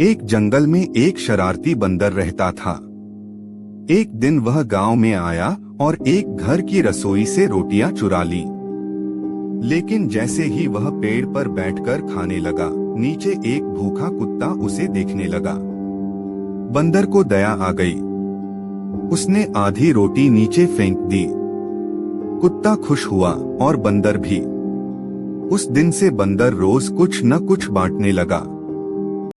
एक जंगल में एक शरारती बंदर रहता था। एक दिन वह गांव में आया और एक घर की रसोई से रोटियां चुरा ली। लेकिन जैसे ही वह पेड़ पर बैठकर खाने लगा, नीचे एक भूखा कुत्ता उसे देखने लगा। बंदर को दया आ गई। उसने आधी रोटी नीचे फेंक दी। कुत्ता खुश हुआ और बंदर भी। उस दिन से बंदर रोज कुछ न कुछ बांटने लगा।